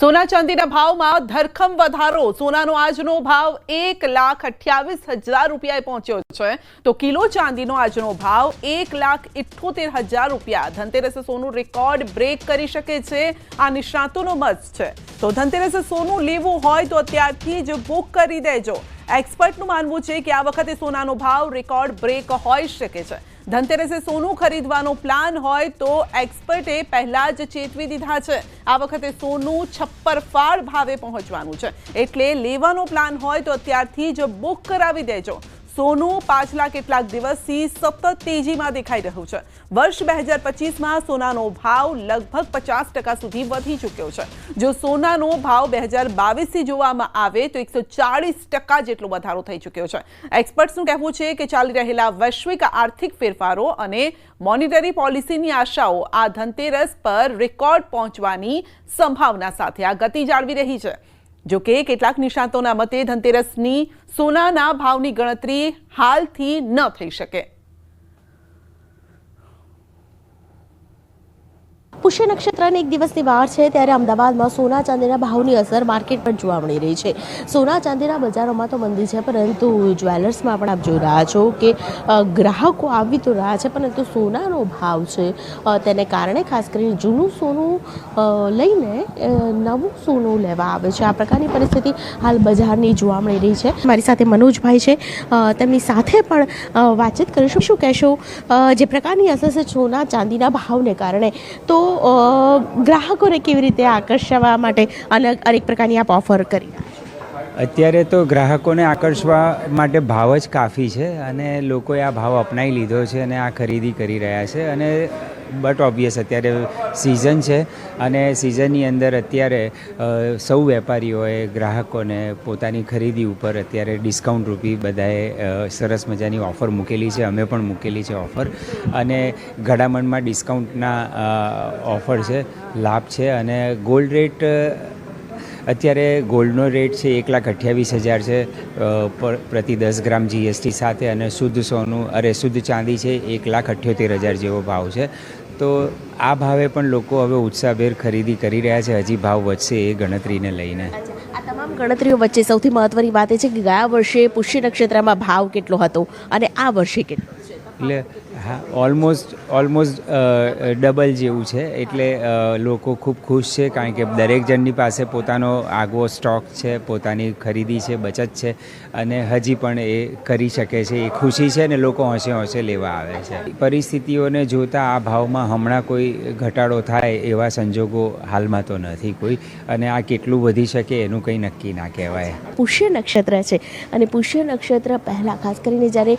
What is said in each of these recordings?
સોના ચાંદીના ભાવમાં ધરખમ વધારો. સોનાનો આજનો ભાવ 1,28,000 રૂપિયાએ પહોંચ્યો છે, તો કિલો ચાંદીનો આજનો ભાવ 1,78,000 રૂપિયા. ધનતેરસે સોનું રેકોર્ડ બ્રેક કરી શકે છે, આ નિષ્ણાતોનો મત છે. તો ધનતેરસે સોનું લેવું હોય તો અત્યારથી જ બુક કરી દેજો. એક્સપર્ટનું માનવું છે કે આ વખતે સોનાનો ભાવ રેકોર્ડ બ્રેક હોઈ શકે છે. ધનતેરસે સોનું ખરીદવાનો પ્લાન હોય તો એક્સપર્ટે પહેલા જ ચેતવી દીધા છે. આ વખતે સોનું છપ્પરફાળ ભાવે પહોંચવાનું છે, એટલે લેવાનો પ્લાન હોય તો અત્યારથી જ બુક કરાવી દેજો. સોનું પાછલા કેટલાક દિવસથી સતત તેજીમાં દેખાઈ રહ્યું છે. વર્ષ 2025માં સોનાનો ભાવ લગભગ 50% સુધી વધી ચૂક્યો છે. જો સોનાનો ભાવ 2022થી જોવામાં આવે તો 140% જેટલો વધારો થઈ ચૂક્યો છે. એક્સપર્ટ્સનું કહેવું છે કે ચાલી રહેલા વૈશ્વિક આર્થિક ફેરફારો અને મોનિટરી પોલિસીની આશાઓ આ ધનતેરસ પર રેકોર્ડ પહોંચવાની સંભાવના સાથે આ ગતિ જાળવી રહી છે. જો કે કેટલાક નિષ્ણાતોના મતે ધનતેરસની સોનાના ભાવની ગણતરી હાલથી ન થઈ શકે. પુષ્ય નક્ષત્રની એક દિવસની વાર છે ત્યારે અમદાવાદમાં સોના ચાંદીના ભાવની અસર માર્કેટ પર જોવા મળી રહી છે. સોના ચાંદીના બજારોમાં તો મંદી છે, પરંતુ જ્વેલર્સમાં પણ આપ જોઈ રહ્યા છો કે ગ્રાહકો આવી તો રહ્યા છે, પરંતુ સોનાનો ભાવ છે તેને કારણે ખાસ કરીને જૂનું સોનું લઈને નવું સોનું લેવા આવે છે. આ પ્રકારની પરિસ્થિતિ હાલ બજારની જોવા મળી રહી છે. મારી સાથે મનોજભાઈ છે, તેમની સાથે પણ વાતચીત કરીશું. શું કહેશો, જે પ્રકારની અસર છે સોના ચાંદીના ભાવને કારણે, તો ગ્રાહકોને કેવી રીતે આકર્ષવા માટે અનેક પ્રકારની આપ ઓફર કરી? અત્યારે તો ગ્રાહકોને આકર્ષવા માટે ભાવ જ કાફી છે અને લોકોએ આ ભાવ અપનાવી લીધો છે અને આ ખરીદી કરી રહ્યા છે. અને બટ ઓબ્વિયસ અત્યારે સિઝન છે અને સિઝનની અંદર અત્યારે સૌ વેપારીઓએ ગ્રાહકોને પોતાની ખરીદી ઉપર અત્યારે ડિસ્કાઉન્ટ રૂપી બધાએ સરસ મજાની ઓફર મૂકેલી છે. અમે પણ મૂકેલી છે ઓફર, અને ઘડામણમાં ડિસ્કાઉન્ટના ઓફર છે, લાભ છે. અને ગોલ્ડ રેટ અત્યારે ગોલ્ડનો રેટ છે 1,28,000 છે પ્રતિ 10 ગ્રામ GST સાથે, અને શુદ્ધ ચાંદી છે 1,78,000 જેવો ભાવ છે. તો આ ભાવે પણ લોકો હવે ઉત્સાહભેર ખરીદી કરી રહ્યા છે. હજી ભાવ વધશે એ ગણતરીને લઈને. આ તમામ ગણતરીઓ વચ્ચે સૌથી મહત્વની વાત એ છે કે ગયા વર્ષે પુષ્ય નક્ષત્રમાં ભાવ કેટલો હતો અને આ વર્ષે કેટલો છે? એટલે હા, ઓલમોસ્ટ ડબલ જેવું છે. એટલે લોકો ખૂબ ખુશ છે, કારણ કે દરેક જણની પાસે પોતાનો આગવો સ્ટોક છે, પોતાની ખરીદી છે, બચત છે, અને હજી પણ એ કરી શકે છે. એ ખુશી છે ને લોકો હોંશે હોંશે લેવા આવે છે. પરિસ્થિતિઓને જોતાં આ ભાવમાં હમણાં કોઈ ઘટાડો થાય એવા સંજોગો હાલમાં તો નથી કોઈ, અને આ કેટલું વધી શકે એનું કંઈ નક્કી ના કહેવાય. પુષ્ય નક્ષત્ર છે, અને પુષ્ય નક્ષત્ર પહેલાં ખાસ કરીને જ્યારે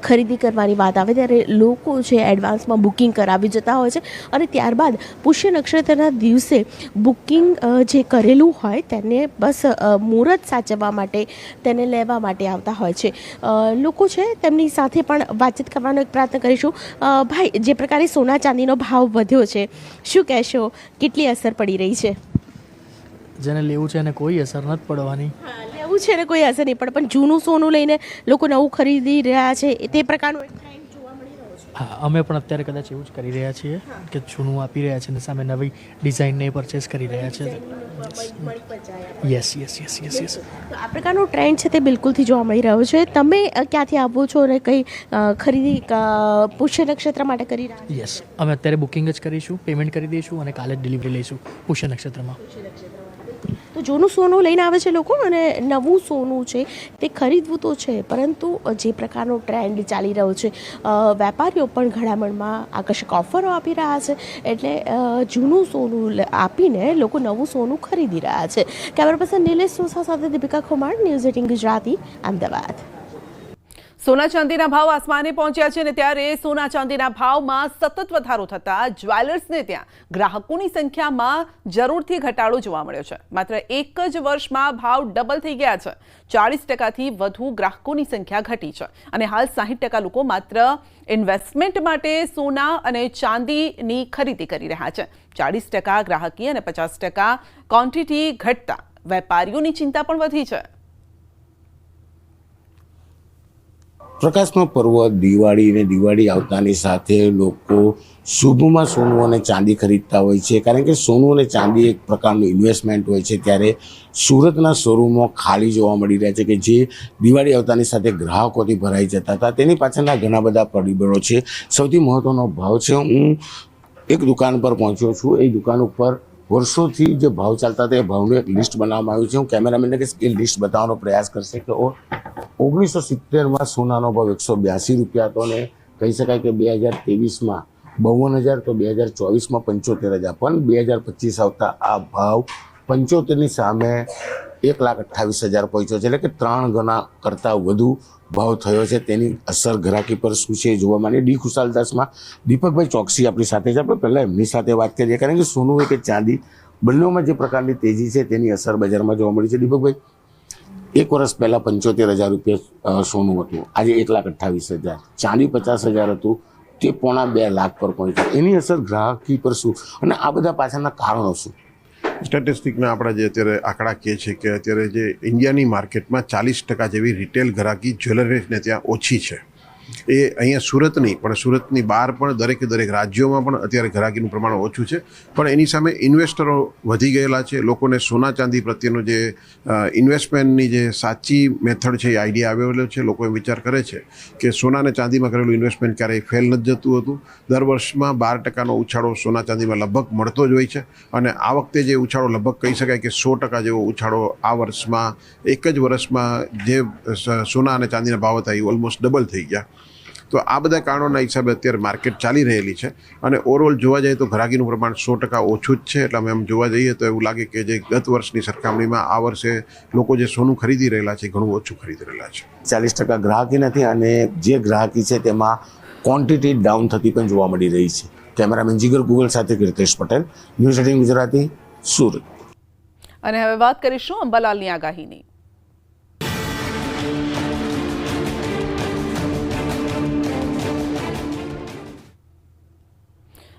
ખરીદી કરવાની વાત આવે ત્યારે લોકો છે એડવાન્સમાં બુકિંગ કરાવી જતા હોય છે, અને ત્યારબાદ પુષ્ય નક્ષત્રના દિવસે બુકિંગ જે કરેલું હોય તેને બસ મુહૂર્ત સાચવવા માટે, તેને લેવા માટે આવતા હોય છે. લોકો છે તેમની સાથે પણ વાતચીત કરવાનો એક પ્રયત્ન કરીશું. ભાઈ, જે પ્રકારે સોના ચાંદીનો ભાવ વધ્યો છે, શું કહેશો, કેટલી અસર પડી રહી છે? જેને લેવું છે એને કોઈ અસર નથી પડવાની. લેવું છે ને કોઈ અસર નહીં પડે, પણ જૂનું સોનું લઈને લોકો નવું ખરીદી રહ્યા છે, તે પ્રકારનું એક ટ્રેન્ડ જોવા મળી રહ્યો છે. હા, અમે પણ અત્યારે કદાચ એવું જ કરી રહ્યા છીએ કે જૂનું આપી રહ્યા છે અને સામે નવી ડિઝાઇનને પરચેસ કરી રહ્યા છે. યસ. તો આ પ્રકારનો ટ્રેન્ડ છે તે બિલકુલથી જોવા મળી રહ્યો છે. તમે ક્યાંથી આવો છો અને કઈ ખરીદી પુષ્ય નક્ષત્ર માટે કરી રહ્યા છો? યસ, અમે અત્યારે બુકિંગ જ કરીશું, પેમેન્ટ કરી દઈશું અને કાલે જ ડિલિવરી લઈશું પુષ્ય નક્ષત્રમાં. તો જૂનું સોનું લઈને આવે છે લોકો, અને નવું સોનું છે તે ખરીદવું તો છે, પરંતુ જે પ્રકારનો ટ્રેન્ડ ચાલી રહ્યો છે, વેપારીઓ પણ ઘડામણમાં આકર્ષક ઓફરો આપી રહ્યા છે, એટલે જૂનું સોનું આપીને લોકો નવું સોનું ખરીદી રહ્યા છે. કેમેરા પર્સન નિલેશ સોસા સાથે દીપિકા ખુમાર, ન્યૂઝ 18 ગુજરાતી, અમદાવાદ. સોના ચાંદીના ભાવ આસમાને પહોંચ્યા છે, અને ત્યારે સોના ચાંદીના ભાવમાં સતત વધારો થતા જ્વેલર્સને ત્યાં ગ્રાહકોની સંખ્યામાં જરૂરથી ઘટાડો જોવા મળ્યો છે. માત્ર એક જ વર્ષમાં ભાવ ડબલ થઈ ગયા છે. 40%થી વધુ ગ્રાહકોની સંખ્યા ઘટી છે, અને હાલ 60% લોકો માત્ર ઇન્વેસ્ટમેન્ટ માટે સોના અને ચાંદીની ખરીદી કરી રહ્યા છે. 40% ગ્રાહકી અને 50% ક્વોન્ટિટી ઘટતા વેપારીઓની ચિંતા પણ વધી છે. પ્રકાશનો પર્વ દિવાળી અને દિવાળી આવતાની સાથે લોકો શુભમાં સોનું અને ચાંદી ખરીદતા હોય છે, કારણ કે સોનું અને ચાંદી એક પ્રકારનું ઇન્વેસ્ટમેન્ટ હોય છે. ત્યારે સુરતના શોરૂમો ખાલી જોવા મળી રહ્યા છે કે જે દિવાળી આવતાની સાથે ગ્રાહકોથી ભરાઈ જતા હતા. તેની પાછળના ઘણા બધા પરિબળો છે. સૌથી મહત્ત્વનો ભાવ છે. હું એક દુકાન પર પહોંચ્યો છું. એ દુકાન ઉપર વર્ષોથી જે ભાવ ચાલતા હતા એ ભાવનું એક લિસ્ટ બનાવવામાં આવ્યું છે. હું કેમેરામેનને કહીશ કે લિસ્ટ બતાવવાનો પ્રયાસ કરશે કે 1970માં સોનાનો ભાવ 182 રૂપિયા હતો અને કહી શકાય કે 2023માં 52,000 તો 2024માં 75,000, પણ 2025 આવતા આ ભાવ 75ની સામે 1,28,000 પહોંચ્યો છે, એટલે કે 3 ગણા કરતાં વધુ ભાવ થયો છે. તેની અસર ગ્રાહકી પર શું છે જોવા માટે ડી ખુશાલદાસમાં દીપકભાઈ ચોકસી આપણી સાથે છે. આપણે પહેલાં એમની સાથે વાત કરીએ, કારણ કે સોનું હોય કે ચાંદી બંનેમાં જે પ્રકારની તેજી છે તેની અસર બજારમાં જોવા મળી છે. દીપકભાઈ, એક વર્ષ પહેલાં 75,000 રૂપિયા સોનું હતું, આજે 1,28,000, ચાંદી 50,000 હતું, તે 1.25 લાખ પર પહોંચ્યું. એની અસર ગ્રાહકી પર શું અને આ બધા પાછળના કારણો શું? સ્ટેટિસ્ટિકના આપણા જે અત્યારે આંકડા કહે છે કે અત્યારે જે ઇન્ડિયાની માર્કેટમાં 40% જેવી રિટેલ ગ્રાહકી જ્વેલરીને ત્યાં ઓછી છે. એ અહીંયા સુરત નહીં પણ સુરતની બહાર પણ દરેક રાજ્યોમાં પણ અત્યારે ગ્રાહકીનું પ્રમાણ ઓછું છે. પણ એની સામે ઇન્વેસ્ટરો વધી ગયેલા છે. લોકોને સોના ચાંદી પ્રત્યેનું જે ઇન્વેસ્ટમેન્ટની જે સાચી મેથડ છે એ આઈડિયા આવેલો છે. લોકો એમ વિચાર કરે છે કે સોના અને ચાંદીમાં કરેલું ઇન્વેસ્ટમેન્ટ ક્યારેય ફેલ નથી જતું હતું. દર વર્ષમાં 12% ઉછાળો સોના ચાંદીમાં લગભગ મળતો જ હોય છે અને આ વખતે જે ઉછાળો લગભગ કહી શકાય કે 100% જેવો ઉછાળો આ વર્ષમાં એક જ વર્ષમાં જે સોના અને ચાંદીના ભાવ હતા એ ઓલમોસ્ટ ડબલ થઈ ગયા. તો આ બધા કારણોના હિસાબે અત્યારે માર્કેટ ચાલી રહેલી છે અને ઓવરઓલ જોવા જઈએ તો ગ્રાહકીનું પ્રમાણ 100% ઓછું જ છે. એટલે અમે એમ જોવા જઈએ તો એવું લાગે કે જે ગત વર્ષની સરખામણીમાં આ વર્ષે લોકો જે સોનું ખરીદી રહેલા છે ઘણું ઓછું ખરીદી રહેલા છે. 40% ગ્રાહકી નથી અને જે ગ્રાહકી છે તેમાં ક્વોન્ટિટી ડાઉન થતી પણ જોવા મળી રહી છે. કેમેરામેન જીગર ગુગલ સાથે કીર્તેશ પટેલ, ન્યૂઝ 18 ગુજરાતી, સુરત. અને હવે વાત કરીશું અંબાલાલની આગાહીની.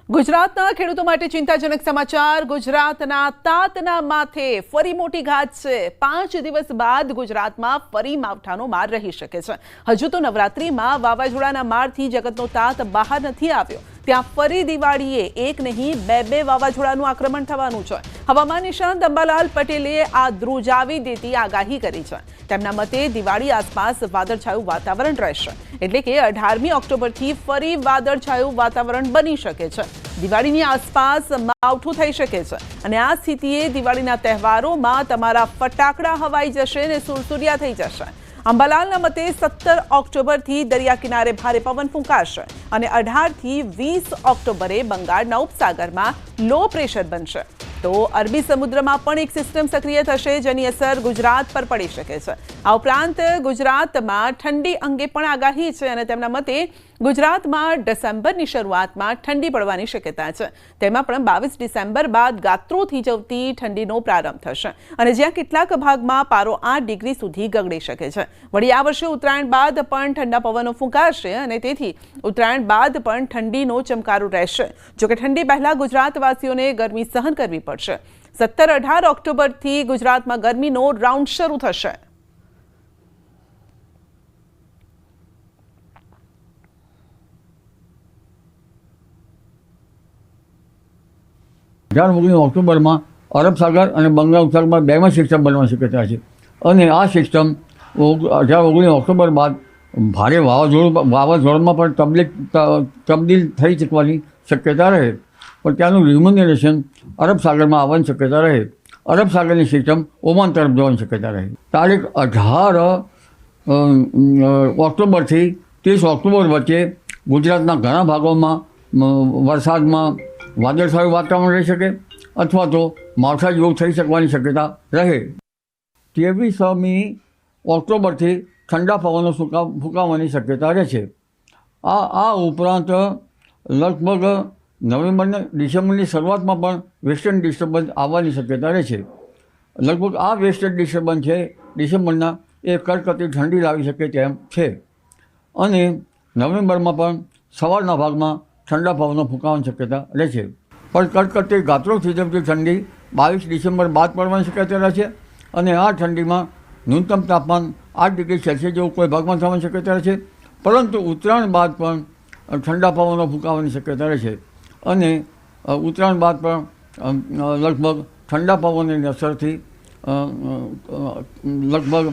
ગુજરાતના ખેડૂતો માટે ચિંતાજનક સમાચાર. ગુજરાતના તાતના માથે ફરી મોટી ઘાત છે. 5 દિવસ બાદ ગુજરાતમાં ફરી માવઠાનો માર રહી શકે છે. હજુ તો નવરાત્રીમાં વાવાઝોડાના મારથી જગતનો તાત બહાર નથી આવ્યો, ત્યાં ફરી દિવાળીએ એક નહીં બે વાવાઝોડાનું આક્રમણ થવાનું છે. હવામાન નિષ્ણાત અંબાલાલ પટેલે આ ધ્રુજાવી દેતી આગાહી કરી છે. તેમના મતે દિવાળી આસપાસ વાદળછાયું વાતાવરણ રહેશે, એટલે કે 18મી ઓક્ટોબરથી ફરી વાદળછાયું વાતાવરણ બની શકે છે. દિવાળીની આસપાસ માવઠું થઈ શકે છે અને આ સ્થિતિએ દિવાળીના તહેવારોમાં તમારા ફટાકડા હવાઈ જશે અને સુરસુરિયા થઈ જશે. અંબાલાલના મતે 17 ઓક્ટોબરથી દરિયા કિનારે ભારે પવન ફૂંકાશે અને 18થી 20 ઓક્ટોબરે બંગાળના ઉપસાગરમાં લો પ્રેશર બનશે. તો અરબી સમુદ્રમાં પણ એક સિસ્ટમ સક્રિય થશે જેની અસર ગુજરાત પર પડી શકે છે. આ ઉપરાંત ગુજરાતમાં ઠંડી અંગે પણ આગાહી છે અને તેમના મતે ગુજરાતમાં ડિસેમ્બરની શરૂઆતમાં ઠંડી પડવાની શક્યતા છે. તેમાં પણ 22 ડિસેમ્બર બાદ ગાત્રો થીજવતી ઠંડીનો પ્રારંભ થશે અને જ્યાં કેટલાક ભાગમાં પારો 8 ડિગ્રી સુધી ગગડી શકે છે. વળી આ વર્ષે ઉત્તરાયણ બાદ પણ ઠંડા પવનો ફૂંકાશે અને તેથી ઉત્તરાયણ બાદ પણ ઠંડીનો ચમકારો રહેશે. જોકે ઠંડી પહેલા ગુજરાતવાસીઓને ગરમી સહન કરવી પડશે. 17-18 ઓક્ટોબરથી ગુજરાતમાં ગરમીનો રાઉન્ડ શરૂ થશે. ઓક્ટોબરમાં અરબ સાગર અને બંગાળ ઉપસાગરમાં બેમાં સિસ્ટમ બનવાની શક્યતા છે અને આ સિસ્ટમ 18-19 ઓક્ટોબર બાદ ભારે વાવાઝોડામાં પણ તબદીલ થઈ શકવાની શક્યતા રહે, પણ ત્યાંનું રિમ્યુનરેશન અરબ સાગરમાં આવવાની શક્યતા રહે. અરબ સાગરની સિસ્ટમ ઓમાન તરફ જવાની શક્યતા રહે. તારીખ 18 ઓક્ટોબરથી 30 ઓક્ટોબર વચ્ચે ગુજરાતના ઘણા ભાગોમાં વરસાદમાં વાદળછાયું વાતાવરણ રહી શકે અથવા તો માવઠા જેવું થઈ શકવાની શક્યતા રહે. 23મી ઓક્ટોબરથી ઠંડા પવનો ફૂંકાવાની શક્યતા રહેશે. આ ઉપરાંત લગભગ નવેમ્બર ડિસેમ્બરની શરૂઆતમાં પણ વેસ્ટર્ન ડિસ્ટર્બન્સ આવવાની શક્યતા રહેશે. લગભગ આ વેસ્ટર્ન ડિસ્ટર્બન્સ છે ડિસેમ્બરના એ કડકડતી ઠંડી લાવી શકે તેમ છે અને નવેમ્બરમાં પણ સવારના ભાગમાં ઠંડા પવનો ફૂંકાવાની શક્યતા રહેશે. પણ કડકડતી ગાત્રો થીજવતી ઠંડી 22 ડિસેમ્બર બાદ પડવાની શક્યતા રહેશે અને આ ઠંડીમાં ન્યૂનતમ તાપમાન 8 ડિગ્રી સેલ્સિયસ જેવું કોઈ ભાગમાં થવાની શક્યતા રહેશે. પરંતુ ઉત્તરાયણ બાદ પણ ઠંડા પવનો ફૂંકાવાની શક્યતા રહેશે અને ઉત્તરાયણ બાદ પણ લગભગ ઠંડા પવનની અસરથી લગભગ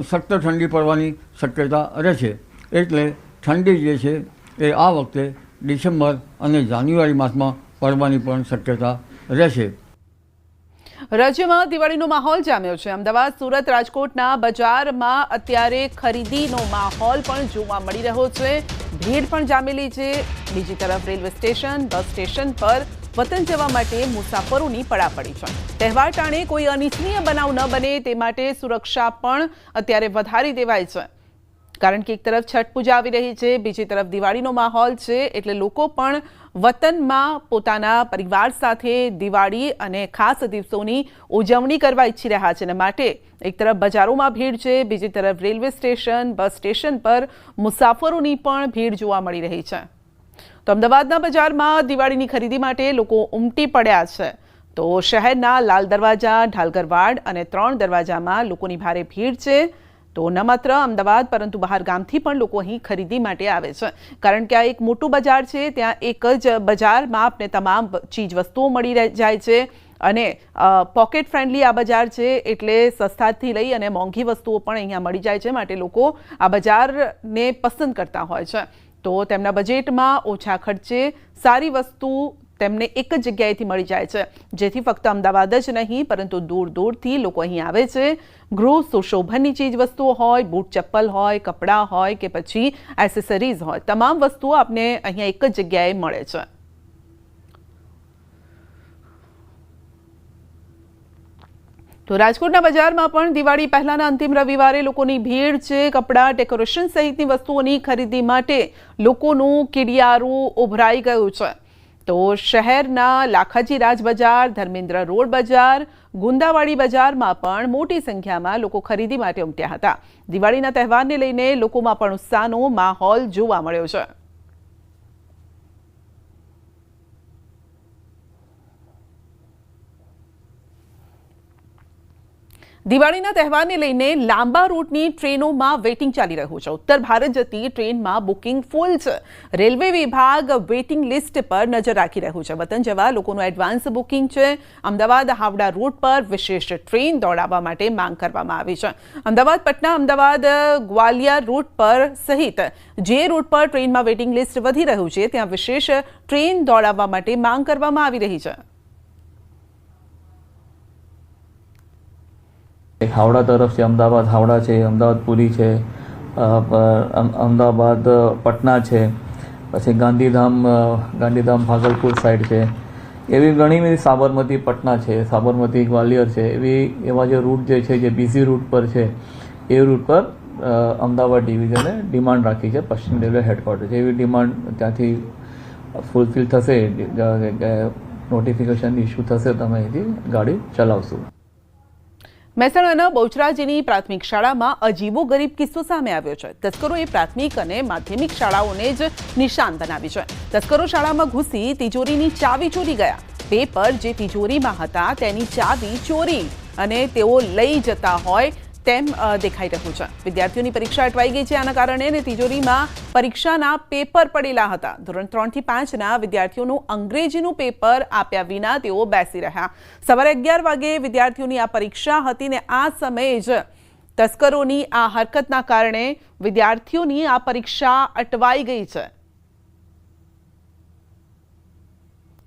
સખ્ત ઠંડી પડવાની શક્યતા રહેશે. એટલે ઠંડી જે છે એ આ વખતે ડિસેમ્બર અને જાન્યુઆરી માસમાં પડવાની પણ શક્યતા રહેશે. રાજ્યમાં દિવાળીનો માહોલ જામ્યો છે. અમદાવાદ, સુરત, રાજકોટના બજારમાં અત્યારે ખરીદીનો માહોલ પણ જોવા મળી રહ્યો છે. ભીડ પણ જામેલી છે. બીજી તરફ રેલવે સ્ટેશન, બસ સ્ટેશન પર વતન જવા માટે મુસાફરોની પડાપડી છે. તહેવાર ટાણે કોઈ અનિચ્છનીય બનાવ ન બને તે માટે સુરક્ષા પણ અત્યારે વધારી દેવાય છે. કારણ કે એક તરફ છઠ પૂજા આવી રહી છે, બીજી તરફ દિવાળીનો માહોલ છે, એટલે લોકો પણ વતનમાં પોતાના પરિવાર સાથે દિવાળી અને ખાસ દિવસોની ઉજવણી કરવા ઈચ્છી રહ્યા છે. અને માટે એક તરફ બજારોમાં ભીડ છે, બીજી તરફ રેલવે સ્ટેશન, બસ સ્ટેશન પર મુસાફરોની પણ ભીડ જોવા મળી રહી છે. તો અમદાવાદના બજારમાં દિવાળીની ખરીદી માટે લોકો ઉમટી પડ્યા છે. તો શહેરના લાલ દરવાજા, ઢાલગરવાડ અને 3 દરવાજામાં લોકોની ભારે ભીડ છે. તો ન માત્ર અમદાવાદ પરંતુ બહાર ગામથી પણ લોકો અહીં ખરીદી માટે આવે છે. કારણ કે આ એક મોટું બજાર છે. ત્યાં એક જ બજારમાં આપને તમામ ચીજ વસ્તુઓ મળી જાય છે અને પોકેટ ફ્રેન્ડલી આ બજાર છે, એટલે સસ્તાથી લઈ અને મોંઘી વસ્તુઓ પણ અહીંયા મળી જાય છે. માટે લોકો આ બજારને પસંદ કરતા હોય છે. તો તેમના બજેટમાં ઓછા ખર્ચે સારી વસ્તુ તેમને એક જ જગ્યાએથી મળી જાય છે, જેથી ફક્ત અમદાવાદ જ નહીં પરંતુ દૂર દૂરથી લોકો અહીં આવે છે. ગૃહ સુશોભનની ચીજ વસ્તુઓ હોય, બૂટ ચપ્પલ હોય, કપડાં હોય કે પછી એસેસરીઝ હોય, તમામ વસ્તુઓ આપને અહીંયા એક જ જગ્યાએ મળે છે. તો રાજકોટના બજારમાં પણ દિવાળી પહેલાના અંતિમ રવિવારે લોકોની ભીડ છે. કપડાં, ડેકોરેશન સહિતની વસ્તુઓની ખરીદી માટે લોકોનું કીડિયારું ઉભરાઈ ગયું છે. તો શહેરના લાખાજી રાજ બજાર, ધર્મેન્દ્ર રોડ બજાર, ગુંદાવાડી બજારમાં પણ મોટી સંખ્યામાં લોકો ખરીદી માટે ઉમટ્યા હતા. દિવાળીના તહેવારને લઈને લોકોમાં પણ ઉત્સાહનો માહોલ જોવા મળ્યો છે. દિવાળીના તહેવારને લઈને લાંબા રૂટની ટ્રેનોમાં વેઇટિંગ ચાલી રહ્યું છે. ઉત્તર ભારત જતી ટ્રેનમાં બુકિંગ ફૂલ છે. રેલવે વિભાગ વેઇટિંગ લિસ્ટ પર નજર રાખી રહ્યું છે. વતન જવા લોકોનું એડવાન્સ બુકિંગ છે. અમદાવાદ હાવડા રૂટ પર વિશેષ ટ્રેન દોડાવવા માટે માંગ કરવામાં આવી છે. અમદાવાદ પટના, અમદાવાદ ગ્વાલિયર રૂટ પર સહિત જે રૂટ પર ટ્રેનમાં વેઇટિંગ લિસ્ટ વધી રહ્યું છે ત્યાં વિશેષ ટ્રેન દોડાવવા માટે માંગ કરવામાં આવી રહી છે. હાવડા તરફ છે, અમદાવાદ હાવડા છે, અમદાવાદ પુરી છે, અમદાવાદ પટના છે, પછી ગાંધીધામ ભાગલપુર સાઈડ છે, એવી ઘણી બધી સાબરમતી પટના છે, સાબરમતી ગ્વાલિયર છે, એવા જે રૂટ જે છે જે બીઝી રૂટ પર છે એ રૂટ પર અમદાવાદ ડિવિઝને ડિમાન્ડ રાખી છે. પશ્ચિમ રેલવે હેડક્વાર્ટર છે, એવી ડિમાન્ડ ત્યાંથી ફૂલફિલ થશે, નોટિફિકેશન ઇસ્યુ થશે, તમે અહીંથી ગાડી ચલાવશું. મહેસાણાના બહુચરાજીની પ્રાથમિક શાળામાં અજીબો ગરીબ કિસ્સો સામે આવ્યો છે. તસ્કરોએ પ્રાથમિક અને માધ્યમિક શાળાઓને જ નિશાન બનાવી છે. તસ્કરો શાળામાં ઘૂસી તિજોરીની ચાવી ચોરી ગયા. પેપર જે તિજોરીમાં હતા તેની ચાવી ચોરી અને તેઓ લઈ જતા હોય તેમ દેખાઈ રહ્યું છે. વિદ્યાર્થીઓની પરીક્ષા અટવાઈ ગઈ છે. આના કારણે પરીક્ષાના પેપર પડેલા હતા. ધોરણ 3 થી 5ના વિદ્યાર્થીઓનું અંગ્રેજીનું પેપર આપ્યા વિના તેઓ બેસી રહ્યા. સવારે 11 વાગે વિદ્યાર્થીઓની આ પરીક્ષા હતી ને આ સમયે જ તસ્કરોની આ હરકતના કારણે વિદ્યાર્થીઓની આ પરીક્ષા અટવાઈ ગઈ છે.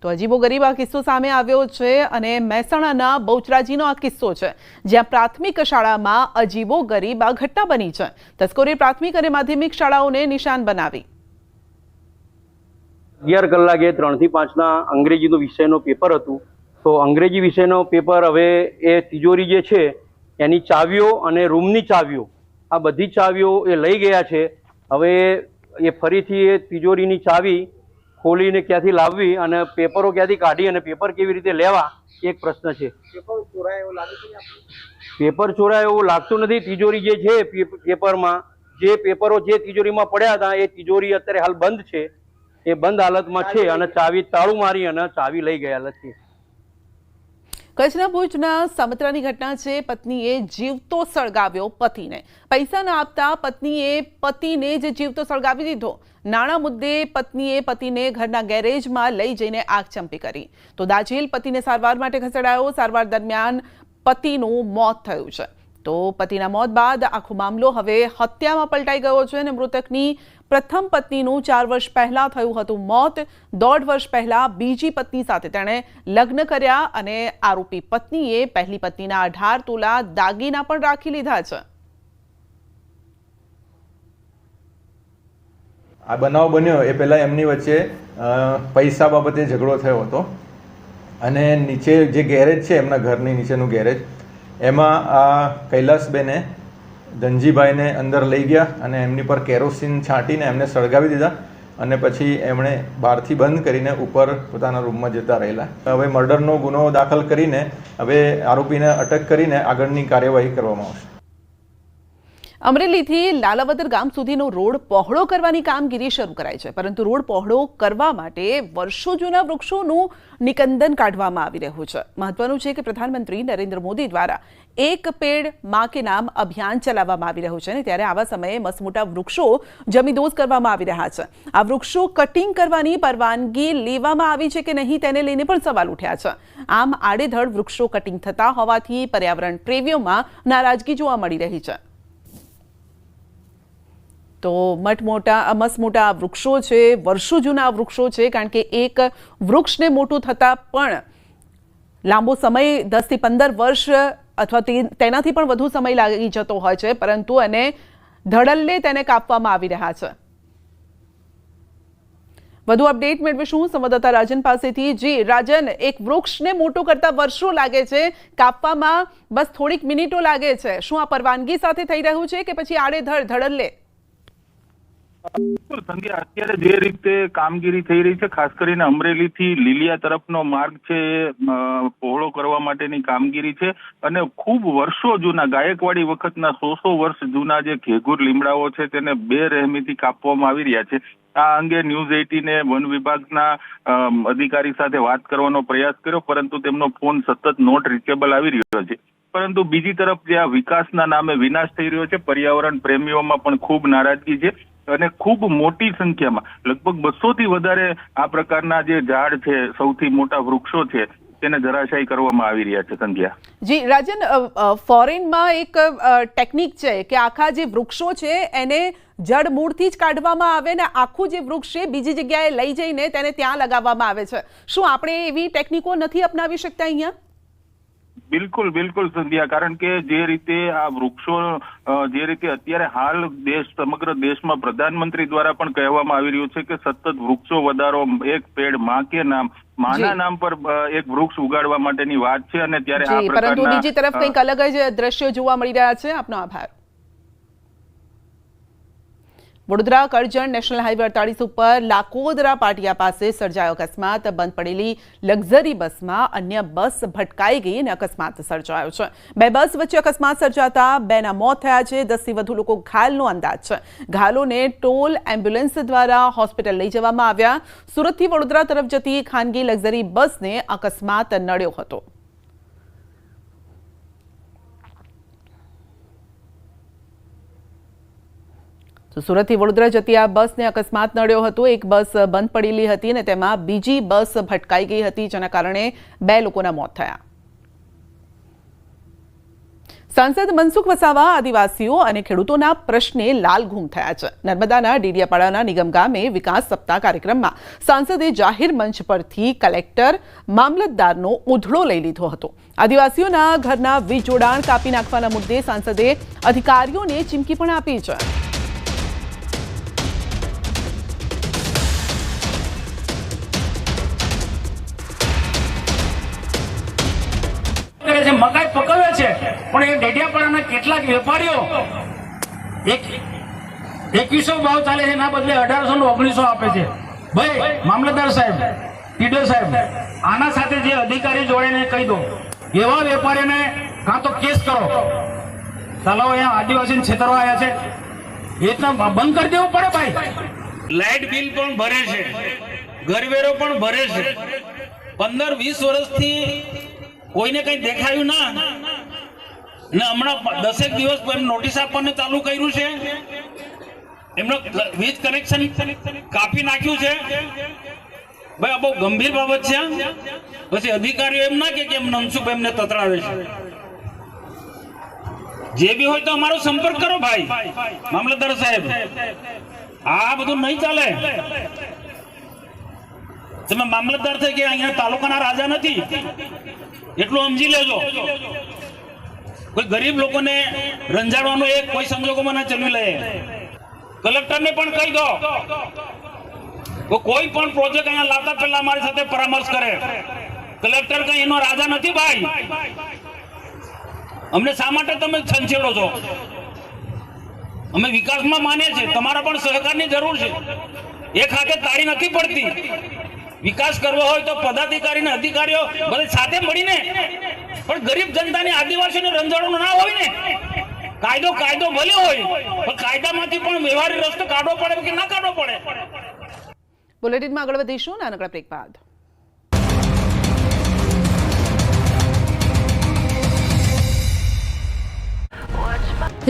તો અજીબો ગરીબ આ કિસ્સો સામે આવ્યો છે અને મહેસાણાના બહુચરાજીનો આ કિસ્સો છે, જ્યાં પ્રાથમિક શાળામાં અજીબો ગરીબ આ ઘટના બની છે. તસ્કરોએ પ્રાથમિક અને માધ્યમિક શાળાઓને નિશાન બનાવી. 11 કલાકે 3 થી 5ના અંગ્રેજીનો વિષયનો પેપર હતું. તો અંગ્રેજી વિષયનો પેપર હવે એ તિજોરી જે છે એની ચાવીઓ અને રૂમની ચાવીઓ, આ બધી ચાવીઓ એ લઈ ગયા છે. હવે એ ફરીથી એ તિજોરીની ચાવી ખોલીને ક્યાંથી લાવવી અને પેપરો ક્યાંથી કાઢી અને પેપર કેવી રીતે લેવા એક પ્રશ્ન છે. પેપર ચોરાય એવું લાગતું નથી. તિજોરી જે છે પેપરમાં જે પેપરો જે તિજોરીમાં પડ્યા હતા એ તિજોરી અત્યારે હાલ બંધ છે, એ બંધ હાલતમાં છે અને ચાવી તાળું મારી અને ચાવી લઈ ગયા છે. કચ્છના ભુજના સમત્રાની ઘટના છે. પત્નીએ જીવતો સળગાવ્યો પતિને. પૈસા ન આપતા પત્નીએ પતિને જ જીવતો સળગાવી દીધો. નાણાં મુદ્દે પત્નીએ પતિને ઘરના ગેરેજમાં લઈ જઈને આગ ચંપી કરી. તો દાઝેલ પતિને સારવાર માટે ખસેડાયો. સારવાર દરમિયાન પતિનું મોત થયું છે. તો પતિના મોત બાદ આખો મામલો હવે હત્યામાં પલટાઈ ગયો છે અને મૃતકની પ્રથમ પત્નીનું 4 વર્ષ પહેલા થયું હતું મોત. 1.5 વર્ષ પહેલા બીજી પત્ની સાથે તેણે લગ્ન કર્યા અને આરોપી પત્નીએ પહેલી પત્નીના 18 તોલા દાગીના પણ રાખી લીધા છે. આ બનાવ બન્યો એ પહેલાં એમની વચ્ચે પૈસા બાબતે ઝઘડો થયો હતો અને નીચે જે ગેરેજ છે એમના ઘરની નીચેનું ગેરેજ એમાં આ કૈલાસબેને ધનજીભાઈને અંદર લઈ ગયા અને એમની પર કેરોસીન છાંટીને એમને સળગાવી દીધા અને પછી એમણે બહારથી બંધ કરીને ઉપર પોતાના રૂમમાં જતા રહેલા. હવે મર્ડરનો ગુનો દાખલ કરીને હવે આરોપીને અટક કરીને આગળની કાર્યવાહી કરવામાં આવશે. અમરેલીથી લાલાવદર ગામ સુધીનો રોડ પહોળો કરવાની કામગીરી શરૂ કરાઈ છે, પરંતુ રોડ પહોળો કરવા માટે વર્ષો જૂના વૃક્ષોનું નિકંદન કાઢવામાં આવી રહ્યું છે. મહત્વનું છે કે પ્રધાનમંત્રી નરેન્દ્ર મોદી દ્વારા એક પેડ માં કે નામ અભિયાન ચલાવવામાં આવી રહ્યું છે અને ત્યારે આવા સમયે મસમોટા વૃક્ષો જમીદોઝ કરવામાં આવી રહ્યા છે. આ વૃક્ષો કટિંગ કરવાની પરવાનગી લેવામાં આવી છે કે નહીં તેને લઈને પણ સવાલ ઉઠ્યા છે. આમ આડેધડ વૃક્ષો કટિંગ થતા હોવાથી પર્યાવરણ પ્રેમીઓમાં નારાજગી જોવા મળી રહી છે. તો મસમોટા વૃક્ષો છે, વર્ષો જૂના વૃક્ષો છે, કારણ કે એક વૃક્ષને મોટું થતાં પણ લાંબો સમય 10 થી 15 વર્ષ અથવા તેનાથી પણ વધુ સમય લાગી જતો હોય છે, પરંતુ એને ધડલ્લે તેને કાપવામાં આવી રહ્યા છે. વધુ અપડેટ મેળવીશું સંવાદદાતા રાજન પાસેથી. જી રાજન, એક વૃક્ષને મોટું કરતા વર્ષો લાગે છે, કાપવામાં બસ થોડીક મિનિટો લાગે છે. શું આ પરવાનગી સાથે થઈ રહ્યું છે કે પછી આડેધડ ધડલ્લે? સંધ્યા, અત્યારે જે રીતે કામગીરી થઈ રહી છે, ખાસ કરીને અમરેલી થી લીલિયા તરફનો માર્ગ છે પહોળો કરવા માટેની કામગીરી છે અને ખૂબ વર્ષો જૂના ગાયકવાડી વખતના 100 વર્ષ જૂના જે ઘેઘુર લીમડાઓ છે તેને બેરહેમીથી કાપવામાં આવી રહ્યા છે. આ અંગે ન્યૂઝ 18 વન વિભાગના અધિકારી સાથે વાત કરવાનો પ્રયાસ કર્યો, પરંતુ તેમનો ફોન સતત નોટ રીચેબલ આવી રહ્યો છે. પરંતુ બીજી તરફ જે આ વિકાસના નામે વિનાશ થઈ રહ્યો છે, પર્યાવરણ પ્રેમીઓમાં પણ ખૂબ નારાજગી છે અને ખૂબ મોટી સંખ્યામાં લગભગ 200 થી વધારે આ પ્રકારના જે ઝાડ છે, સૌથી મોટા વૃક્ષો છે, તેને ધરાશાયી કરવામાં આવી રહ્યા છે. સંધ્યા જી રાજન, ફોરેનમાં એક ટેકનિક છે કે આખા જે વૃક્ષો છે એને જડ મૂળથી જ કાઢવામાં આવે ને આખું જે વૃક્ષ છે બીજી જગ્યાએ લઈ જઈને તેને ત્યાં લગાવવામાં આવે છે. શું આપણે એવી ટેકનિકો નથી અપનાવી શકતા અહીંયા? બિલકુલ બિલકુલ સંધ્યા, કારણ કે જે રીતે આ વૃક્ષો જે રીતે અત્યારે હાલ સમગ્ર દેશમાં પ્રધાનમંત્રી દ્વારા પણ કહેવામાં આવી રહ્યું છે કે સતત વૃક્ષો વધારો, એક પેડ માં કે નામ, માના નામ પર એક વૃક્ષ ઉગાડવા માટેની વાત છે અને ત્યારે આ પ્રકારના પરંતુ બીજી તરફ કંઈક અલગ જ દ્રશ્યો જોવા મળી રહ્યા છે. આપનો આભાર. વડોદરા કરજણ નેશનલ હાઈવે 48 ઉપર લાકોદરા પાટિયા પાસે સર્જાયો અકસ્માત. બંધ પડેલી લક્ઝરી બસમાં અન્ય બસ ભટકાઈ ગઈ અને અકસ્માત સર્જાયો છે. 2 બસ વચ્ચે અકસ્માત સર્જાતા 2ના મોત થયા છે. 10 થી વધુ લોકો ઘાયલનો અંદાજ છે. ઘાયલોને ટોલ એમ્બ્યુલન્સ દ્વારા હોસ્પિટલ લઈ જવામાં આવ્યા. સુરતથી વડોદરા તરફ જતી ખાનગી લક્ઝરી બસને અકસ્માત નડ્યો હતો. સુરતથી વડોદરા જતી આ બસને અકસ્માત નડ્યો હતો. એક બસ બંધ પડેલી હતી અને તેમાં બીજી બસ ભટકાઈ ગઈ હતી, જેના કારણે 2 લોકોના મોત થયા. સાંસદ મનસુખ વસાવા આદિવાસીઓ અને ખેડૂતોના પ્રશ્ને લાલઘૂમ થયા છે. નર્મદાના ડેડિયાપાડાના નિગમ ગામે વિકાસ સપ્તાહ કાર્યક્રમમાં સાંસદે જાહેર મંચ પરથી કલેક્ટર, મામલતદારનો ઉધડો લઈ લીધો હતો. આદિવાસીઓના ઘરના વીજ જોડાણ કાપી નાખવાના મુદ્દે સાંસદે અધિકારીઓને ચીમકી પણ આપી છે. મકાઈ પકવે છે, પણ એ ડેડિયાપાડાના કેટલાક વેપારીઓ 2100 ભાવ ચાલે છે, એના બદલે 1800 ને 1900 આપે છે. ભાઈ મામલતદાર સાહેબ, ટીડો સાહેબ, આના સાથે જે અધિકારી જોડે કહી દો, એવા વેપારીને કાં તો કેસ કરો. ચાલો અહીંયા આદિવાસી છેતરવા આવ્યા છે, એ તો બંધ કરી દેવું પડે. ભાઈ લાઇટ બિલ પણ ભરે છે, ઘરવેરો પણ ભરે છે, 15-20 વર્ષથી કોઈને કંઈ દેખાયું ના, અને હમણાં 10 દિવસ નોટિસ આપવાનું ચાલુ કર્યું છે, એમનો વીજ કનેક્શન કાપી નાખ્યું છે. ભાઈ આ બહુ ગંભીર બાબત છે. પછી અધિકારીઓ એમ ના કે એમ મનસુખ એમને તતડાવે છે. જે બી હોય તો અમારો સંપર્ક કરો ભાઈ મામલતદાર સાહેબ. આ બધું નહીં ચાલે. તમે મામલતદાર થઈ કે અહીંયા તાલુકાના રાજા નથી, એટલું સમજી લેજો. કોઈ ગરીબ લોકોને રંજાડવાનો એક કોઈ સંજોગોમાં ના ચલવી લે. કલેક્ટરને પણ કહી દો કોઈ પણ પ્રોજેક્ટ અહીંયા લાવતા પહેલા અમારી સાથે પરામર્શ કરે. કલેક્ટર કઈ એનો રાજા નથી ભાઈ. અમને શા માટે તમે છંછેડો છો? અમે વિકાસમાં માનીએ છીએ, તમારા પણ સહકારની જરૂર છે. એક હાથે તાળી નથી પડતી. વિકાસ કરવો હોય તો પદાધિકારી અને અધિકારીઓ બધે સાથે મળીને, પણ ગરીબ જનતાની આદિવાસીને રંજાડવાનું ના હોય ને. કાયદો ભલે હોય પણ કાયદામાંથી પણ વ્યવહારિક રસ્તો કાઢવો પડે કે ના કાઢવો પડે. બુલેટિનમાં આગળ વધીશું નાનકડા બ્રેક બાદ.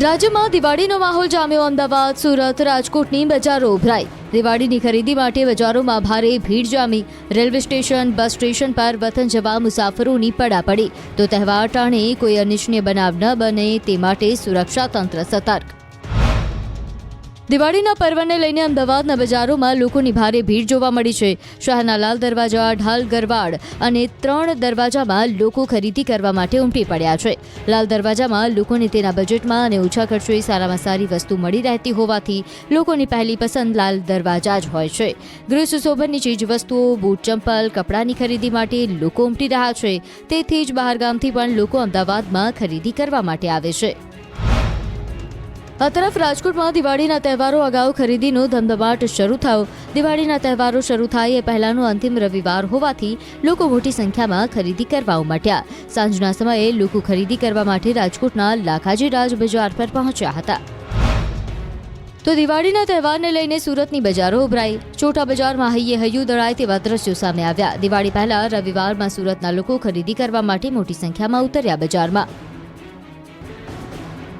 રાજ્યમાં દિવાળીનો માહોલ જામ્યો. અમદાવાદ, સુરત, રાજકોટની બજારો ઉભરાઈ. દિવાળીની ખરીદી માટે બજારોમાં ભારે ભીડ જામી. રેલવે સ્ટેશન, બસ સ્ટેશન પર વતન જવા મુસાફરોની પડાપડી. તો તહેવાર ટાણે કોઈ અનિચ્છનીય બનાવ ન બને તે માટે સુરક્ષા તંત્ર સતર્ક. દિવાળીના પર્વને લઈને અમદાવાદના બજારોમાં લોકોની ભારે ભીડ જોવા મળી છે. શહેરના લાલ દરવાજા, ઢાલ ગરવાડ અને 3 દરવાજામાં લોકો ખરીદી કરવા માટે ઉમટી પડ્યા છે. લાલ દરવાજામાં લોકોને તેના બજેટમાં અને ઓછા ખર્ચે સારામાં સારી વસ્તુ મળી રહેતી હોવાથી લોકોની પહેલી પસંદ લાલ દરવાજા જ હોય છે. ગૃહ સુશોભનની ચીજ વસ્તુઓ, બૂટ, ચંપલ, કપડાની ખરીદી માટે લોકો ઉમટી રહ્યા છે. તેથી જ બહારગામથી પણ લોકો અમદાવાદમાં ખરીદી કરવા માટે આવે છે. આ તરફ રાજકોટમાં દિવાળીના તહેવારો અગાઉ ખરીદીનો ધમધમાટ શરૂ થયો. દિવાળીના તહેવારો શરૂ થાય એ પહેલાનો અંતિમ રવિવાર હોવાથી લોકો મોટી સંખ્યામાં ખરીદી કરવા ઉમટ્યા. સાંજના સમયે લોકો ખરીદી કરવા માટે રાજકોટના લાખાજી રાજ બજાર પર પહોંચ્યા હતા. તો દિવાળીના તહેવારને લઈને સુરતની બજારો ઉભરાઈ. ચોટા બજારમાં હૈયે હૈયું દળાય તેવા દ્રશ્યો સામે આવ્યા. દિવાળી પહેલા રવિવારમાં સુરતના લોકો ખરીદી કરવા માટે મોટી સંખ્યામાં ઉતર્યા બજારમાં.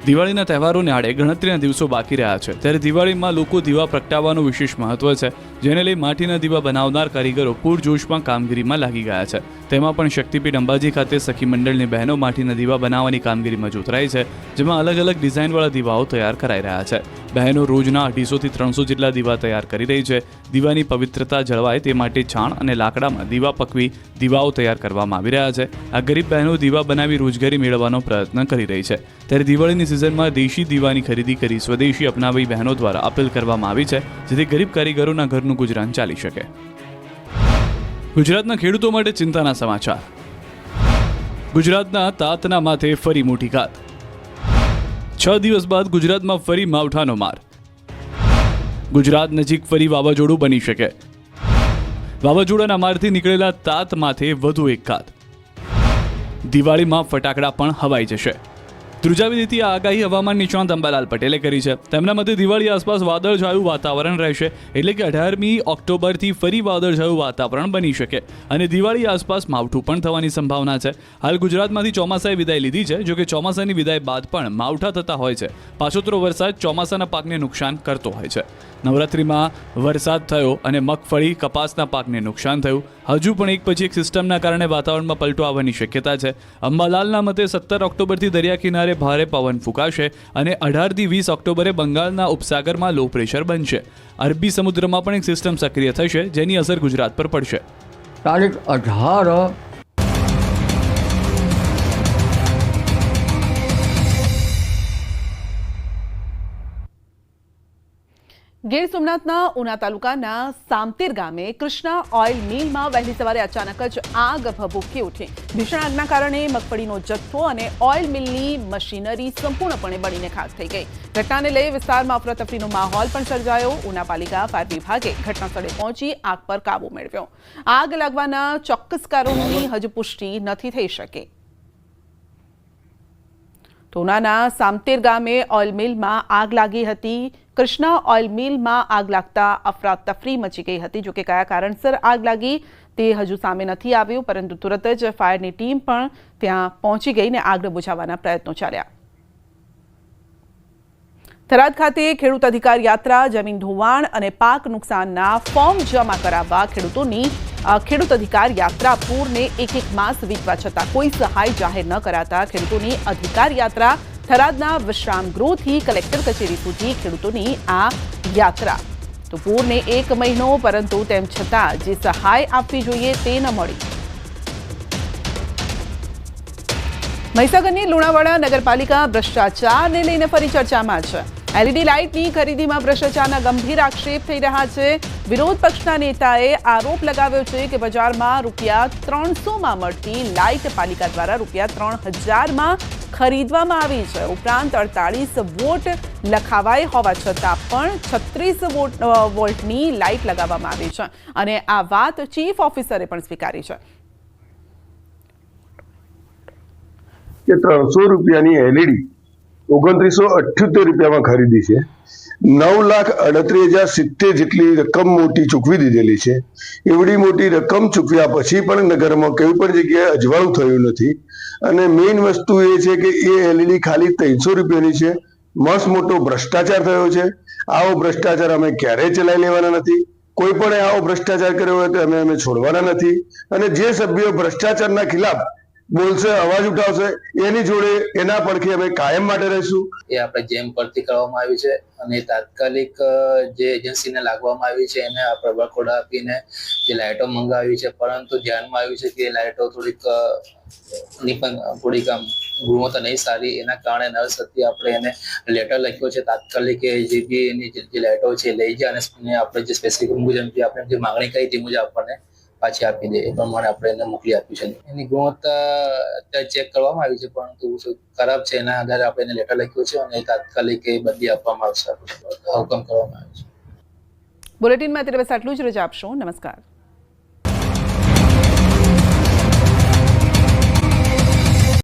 દિવાળીના તહેવારોને આડે ગણતરીના દિવસો બાકી રહ્યા છે, ત્યારે દિવાળીમાં લોકો દીવા પ્રગટાવવાનું વિશેષ મહત્વ છે, જેને લઈ માટીના દીવા બનાવનાર કારીગરો પૂરજોશમાં કામગીરીમાં લાગી ગયા છે. તેમાં પણ શક્તિપીઠ અંબાજી ખાતે સખી મંડળની બહેનો માટીના દીવા બનાવવાની કામગીરીમાં જોતરાઈ છે, જેમાં અલગ અલગ ડિઝાઇનવાળા દીવાઓ તૈયાર કરાઈ રહ્યા છે. બહેનો રોજના 250 થી 300 જેટલા દીવા તૈયાર કરી રહી છે. દીવાની પવિત્રતા જળવાય તે માટે છાણ અને લાકડામાં દીવા પકવી દીવાઓ તૈયાર કરવામાં આવી રહ્યા છે. આ ગરીબ બહેનો દીવા બનાવી રોજગારી મેળવવાનો પ્રયત્ન કરી રહી છે. ત્યારે દિવાળીની સિઝનમાં દેશી દીવાની ખરીદી કરી સ્વદેશી અપનાવી બહેનો દ્વારા અપીલ કરવામાં આવી છે, જેથી ગરીબ કારીગરોના ઘરનું ગુજરાન ચાલી શકે. ગુજરાતના ખેડૂતો માટે ચિંતાના સમાચાર. ગુજરાતના તાતના માથે ફરી મોટી ઘાત. 6 દિવસ બાદ ગુજરાતમાં ફરી માવઠાનો માર. ગુજરાત નજીક ફરી વાવાઝોડું બની શકે. વાવાઝોડાના મારથી નીકળેલા તાત માથે વધુ એક ઘાત. દિવાળીમાં ફટાકડા પણ હવાઈ જશે. ધ્રુજાવી દેતી આ આગાહી હવામાન નિષ્ણાત અંબાલાલ પટેલે કરી છે. તેમના મતે દિવાળી આસપાસ વાદળછાયું વાતાવરણ રહેશે, એટલે કે 18મી ઓક્ટોબરથી ફરી વાદળછાયું વાતાવરણ બની શકે અને દિવાળી આસપાસ માવઠું પણ થવાની સંભાવના છે. હાલ ગુજરાતમાંથી ચોમાસાએ વિદાય લીધી છે, જોકે ચોમાસાની વિદાય બાદ પણ માવઠા થતા હોય છે. પાછોતરો વરસાદ ચોમાસાના પાકને નુકસાન કરતો હોય છે. નવરાત્રિમાં વરસાદ થયો અને મગફળી, કપાસના પાકને નુકસાન થયું. હજુ પણ એક પછી એક સિસ્ટમના કારણે વાતાવરણમાં પલટો આવવાની શક્યતા છે. અંબાલાલના મતે 17 ઓક્ટોબરથી દરિયા કિનારે ભારે પવન ફૂંકાશે અને 18 થી 20 ઓક્ટોબરે બંગાળના ઉપસાગરમાં લો પ્રેશર બનશે. અરબી સમુદ્રમાં પણ એક સિસ્ટમ સક્રિય થશે, જેની અસર ગુજરાત પર પડશે. તારીખ 18 ગીર સોમનાથના ઉના તાલુકાના સામતેર ગામે કૃષ્ણા ઓઇલ મિલમાં વહેલી સવારે અચાનક જ આગ ભભૂકી ઉઠી. ભીષણ આગના કારણે મગફળીનો જથ્થો અને ઓઇલ મિલની મશીનરી સંપૂર્ણપણે બળીને ખાખ થઈ ગઈ. ઘટનાને લઈ વિસ્તારમાં અફરાતફરીનો માહોલ પણ સર્જાયો. ઉના પાલિકા ફાયર વિભાગે ઘટનાસ્થળે પહોંચી આગ પર કાબુ મેળવ્યો. આગ લાગવાના ચોક્કસ કારણોની હજુ પુષ્ટિ નથી થઈ શકી. ઉનાના સામતેર ગામે ઓઇલ મિલમાં આગ લાગી હતી. કૃષ્ણા ઓઇલ મિલમાં આગ લાગતા અફરાતફરી મચી ગઈ હતી. જોકે કયા કારણસર આગ લાગી તે હજુ સામે નથી આવ્યું, પરંતુ તુરત જ ફાયરની ટીમ પણ ત્યાં પહોંચી ગઈને આગને બુઝાવવાના પ્રયત્નો ચાલ્યા. થરાદ ખાતે ખેડૂત અધિકાર યાત્રા, જમીન ધોવાણ અને પાક નુકસાનના ફોર્મ જમા કરાવવા ખેડૂત અધિકાર યાત્રા પૂરને એક માસ વીતવા છતાં કોઈ સહાય જાહેર ન કરાતા ખેડૂતોની અધિકાર યાત્રા થરાદના વિશ્રામ ગૃહથી કલેક્ટર કચેરી સુધી ખેડૂતોની આ યાત્રા. તો પૂરને 1 મહિનો, પરંતુ તેમ છતાં જે સહાય આપવી જોઈએ તે ન મળી. મહીસાગરની લુણાવાડા નગરપાલિકા ભ્રષ્ટાચારને લઈને ફરી ચર્ચામાં છે. LED લાઇટની ખરીદીમાં ભ્રષ્ટાચારના ગંભીર આક્ષેપ થઈ રહ્યા છે. વિરોધ પક્ષના નેતાએ આરોપ લગાવ્યો છે કે બજારમાં ₹300માં મળતી લાઇટ પાલિકા દ્વારા ₹3000માં ખરીદવામાં આવી છે. ઉપરાંત 48 વોટ લખાવાય હોવા છતાં પણ 36 વોલ્ટની લાઇટ લગાવવામાં આવી છે અને આ વાત ચીફ ઓફિસરે પણ સ્વીકારી છે. કે 300 રૂપિયાની LED 2978 રૂપિયામાં ખરીદી છે. 9,38,070 જેટલી રકમ મોટી ચૂકવી દીધેલી છે. એવડી મોટી રકમ ચૂકવ્યા પછી પણ નગરમાં કોઈ પણ જગ્યાએ અજવાળું થયું નથી. અને મેઇન વસ્તુ એ છે કે એ LED ખાલી 300 રૂપિયાની છે. મસ્ત મોટો ભ્રષ્ટાચાર થયો છે. આવો ભ્રષ્ટાચાર અમે ક્યારેય ચલાવી લેવાના નથી. કોઈ પણ આવો ભ્રષ્ટાચાર કર્યો હોય તો અમે છોડવાના નથી. અને જે સભ્યો ભ્રષ્ટાચારના ખિલાફ બોલશે, અવાજ ઉઠાવશે, એની જોડે એના પડખે અમે કાયમ માટે રહીશું. એ આપણે જેમ પરથી કરવામાં આવી છે અને તાત્કાલિક જે એજન્સીને લાગવામાં આવી છે એને આ પ્રબળ કોડ આપીને જે લાઇટો મંગાવી છે, પરંતુ ધ્યાનમાં આવ્યું છે કે લાઇટો થોડીક ગુણવત્તા નહીં સારી, એના કારણે નળ સત્ય આપણે એને લેટર લખ્યો છે તાત્કાલિક જે બી એની જે લાઇટો છે લઈ જાય અને આપણે જે સ્પેસિફિક મુજબ જે આપણે જે માંગણી કરી તે મુજબ આપણને પાછી આપી દે, એ પ્રમાણે આપણે એને મોકલી આપ્યું છે. એની ગુણવત્તા અત્યારે ચેક કરવામાં આવી છે, પરંતુ ખરાબ છે એના આધારે આપણે એને લેટર લખ્યો છે અને તાત્કાલિક એ બદલી આપવામાં આવશે, હુકમ કરવામાં આવે છે. બુલેટિનમાં અત્યારે બસ આટલું જ. રજા આપશો. નમસ્કાર.